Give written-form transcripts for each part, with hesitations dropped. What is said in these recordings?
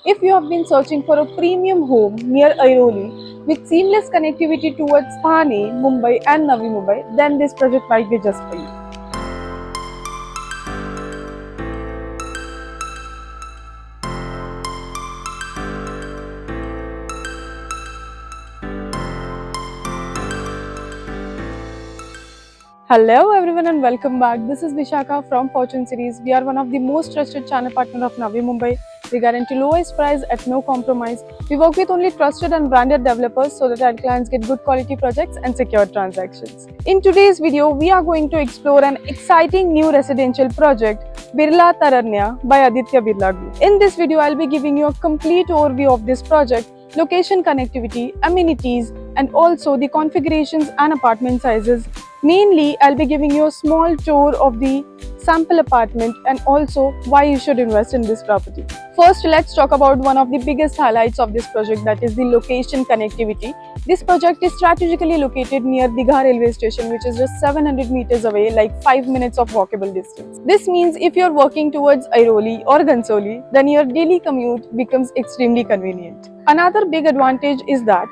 If you have been searching for a premium home near Airoli with seamless connectivity towards Thane, Mumbai and Navi Mumbai, then this project might be just for you. Hello everyone and welcome back. This is Vishakha from Fortune Series. We are one of the most trusted channel partner of Navi Mumbai. We guarantee lowest price at no compromise. We work with only trusted and branded developers so that our clients get good quality projects and secure transactions. In today's video, we are going to explore an exciting new residential project, Birla Taranya by Aditya Birla Group. In this video, I'll be giving you a complete overview of this project, location connectivity, amenities, and also the configurations and apartment sizes. Mainly, I'll be giving you a small tour of the sample apartment and also why you should invest in this property. First, let's talk about one of the biggest highlights of this project, that is the location connectivity. This project is strategically located near Digha railway station, which is just 700 meters away, like 5 minutes of walkable distance. This means if you're working towards Airoli or Gansoli, then your daily commute becomes extremely convenient. Another big advantage is that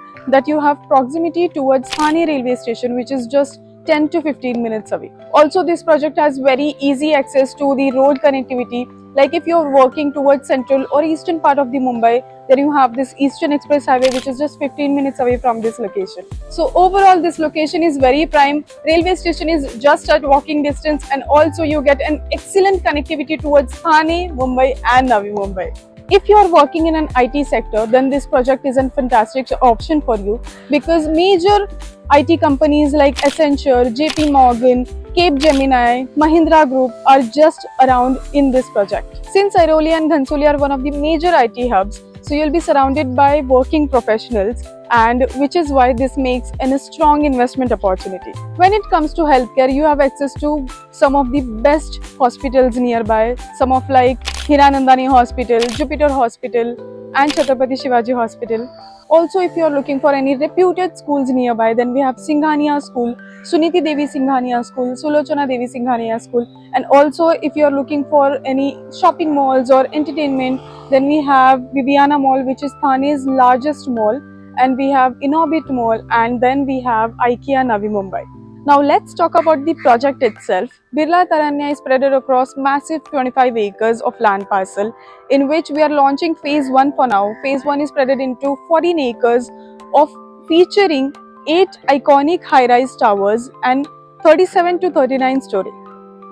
you have proximity towards Thane railway station, which is just 10 to 15 minutes away. Also, this project has very easy access to the road connectivity. Like if you're working towards central or eastern part of the Mumbai, then you have this Eastern Express Highway, which is just 15 minutes away from this location. So overall, this location is very prime. Railway station is just at walking distance, and also you get an excellent connectivity towards Thane, Mumbai and Navi Mumbai. If you are working in an IT sector, then this project is a fantastic option for you, because major IT companies like Accenture, JP Morgan, Cape Gemini, Mahindra Group are just around in this project. Since Airoli and Ghansoli are one of the major IT hubs, so you'll be surrounded by working professionals, and which is why this makes a strong investment opportunity. When it comes to healthcare, you have access to some of the best hospitals nearby, some of like Hiranandani Hospital, Jupiter Hospital and Chhatrapati Shivaji Hospital. Also, if you are looking for any reputed schools nearby, then we have Singhania School, Suniti Devi Singhania School, Sulochana Devi Singhania School. And also, if you are looking for any shopping malls or entertainment, then we have Viviana Mall, which is Thane's largest mall, and we have Innorbit Mall, and then we have IKEA Navi Mumbai. Now let's talk about the project itself. Birla Taranya is spread across massive 25 acres of land parcel, in which we are launching phase 1 for now. Phase 1 is spread into 14 acres of featuring 8 iconic high-rise towers and 37 to 39 story.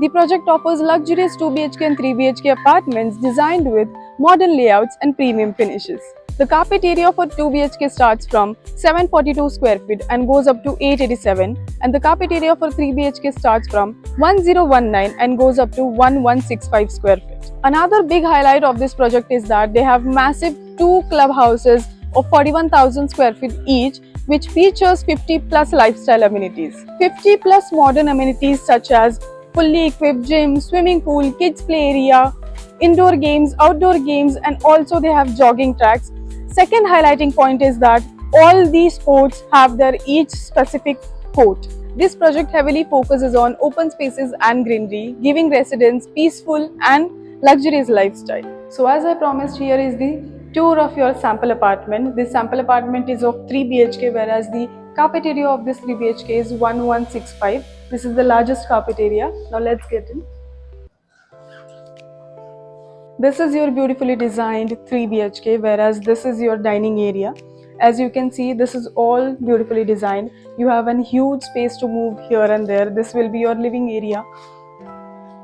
The project offers luxurious 2 BHK and 3 BHK apartments designed with modern layouts and premium finishes. The carpet area for 2 BHK starts from 742 square feet and goes up to 887, and the carpet area for 3 BHK starts from 1019 and goes up to 1165 square feet. Another big highlight of this project is that they have massive 2 clubhouses of 41,000 square feet each, which features 50 plus lifestyle amenities. 50 plus modern amenities such as fully equipped gym, swimming pool, kids play area, indoor games, outdoor games, and also they have jogging tracks. Second highlighting point is that all these sports have their each specific court. This project heavily focuses on open spaces and greenery, giving residents peaceful and luxurious lifestyle. So as I promised, here is the tour of your sample apartment. This sample apartment is of 3 BHK, whereas the carpet area of this 3 BHK is 1165. This is the largest carpet area. Now let's get in. This is your beautifully designed 3 BHK, whereas this is your dining area. As you can see, this is all beautifully designed. You have a huge space to move here and there. This will be your living area.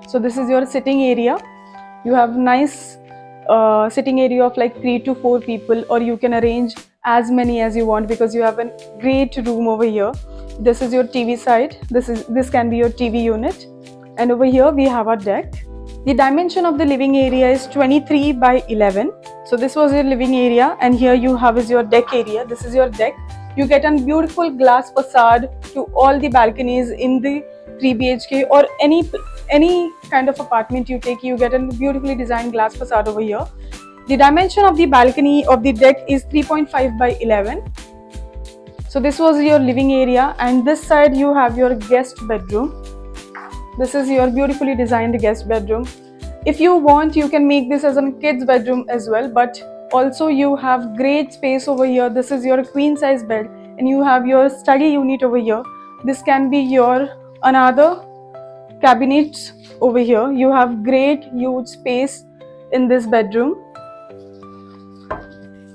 So this is your sitting area. You have nice sitting area of like 3 to 4 people, or you can arrange as many as you want because you have a great room over here. This is your TV side. This can be your TV unit, and over here we have a deck. The dimension of the living area is 23 by 11. So this was your living area, and here you have is your deck area. This is your deck. You get a beautiful glass facade to all the balconies in the 3 BHK or any kind of apartment you take. You get a beautifully designed glass facade over here. The dimension of the balcony of the deck is 3.5 by 11. So this was your living area, and this side you have your guest bedroom. This is your beautifully designed guest bedroom. If you want, you can make this as a kid's bedroom as well, but Also, you have great space over here. This is your queen size bed, and you have your study unit over here. This can be your another cabinets over here. You have great huge space in this bedroom,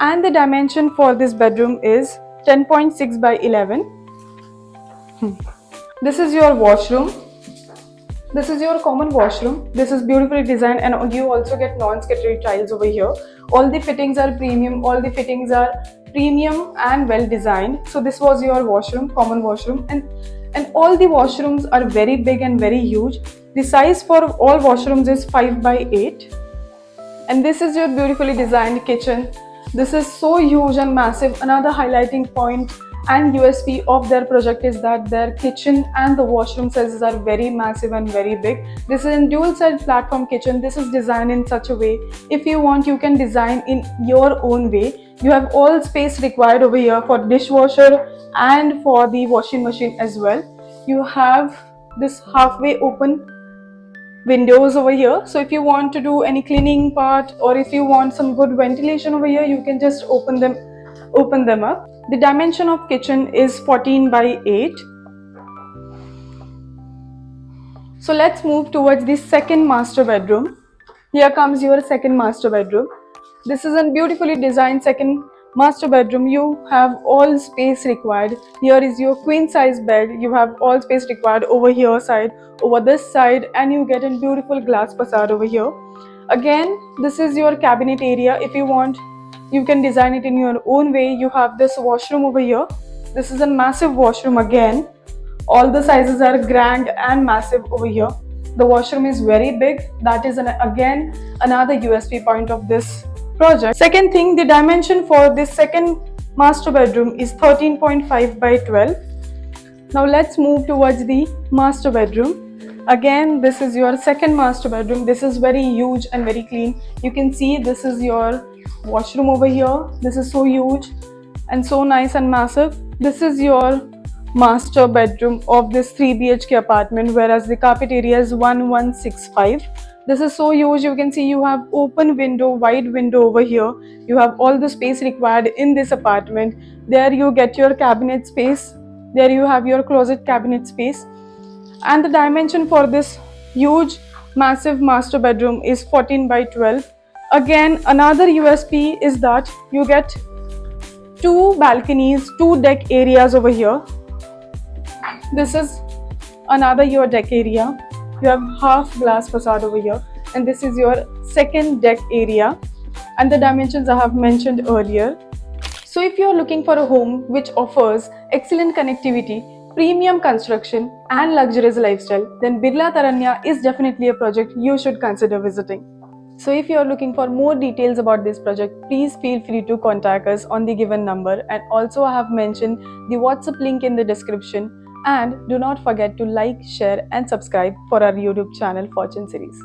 and the dimension for this bedroom is 10.6 by 11. This is your washroom. This is your common washroom. This is beautifully designed, and you also get non-skittery tiles over here. All the fittings are premium. All the fittings are premium and well designed. So this was your washroom, common washroom, and all the washrooms are very big and very huge. The size for all washrooms is 5 by 8. And this is your beautifully designed kitchen. This is so huge and massive. Another highlighting point and USP of their project is that their kitchen and the washroom sizes are very massive and very big. This is a dual side platform kitchen. This is designed in such a way, if you want, you can design in your own way. You have all space required over here for dishwasher and for the washing machine as well. You have this halfway open windows over here, so if you want to do any cleaning part, or if you want some good ventilation over here, you can just open them up. The dimension of kitchen is 14 by 8. So let's move towards the second master bedroom. Here comes your second master bedroom. This is a beautifully designed second master bedroom. You have all space required. Here is your queen size bed. You have all space required over here side, over this side, and you get a beautiful glass facade over here. Again, this is your cabinet area. If you want, you can design it in your own way. You have this washroom over here. This is a massive washroom again. All the sizes are grand and massive over here. The washroom is very big. That is again another USP point of this project. Second thing, the dimension for this second master bedroom is 13.5 by 12. Now let's move towards the master bedroom. Again, this is your second master bedroom. This is very huge and very clean. You can see this is your washroom over here. This is so huge and so nice and massive. This is your master bedroom of this 3 BHK apartment, whereas the carpet area is 1165. This is so huge. You can see you have open window, wide window over here. You have all the space required in this apartment. There you get your cabinet space. There you have your closet cabinet space. And the dimension for this huge massive master bedroom is 14 by 12. Again, another USP is that you get 2 balconies, 2 deck areas over here. This is another your deck area. You have half glass facade over here, and this is your second deck area, and the dimensions I have mentioned earlier. So if you are looking for a home which offers excellent connectivity, premium construction and luxurious lifestyle, then Birla Taranya is definitely a project you should consider visiting. So if you are looking for more details about this project, please feel free to contact us on the given number, and also I have mentioned the WhatsApp link in the description. And do not forget to like, share and subscribe for our YouTube channel Fortune Series.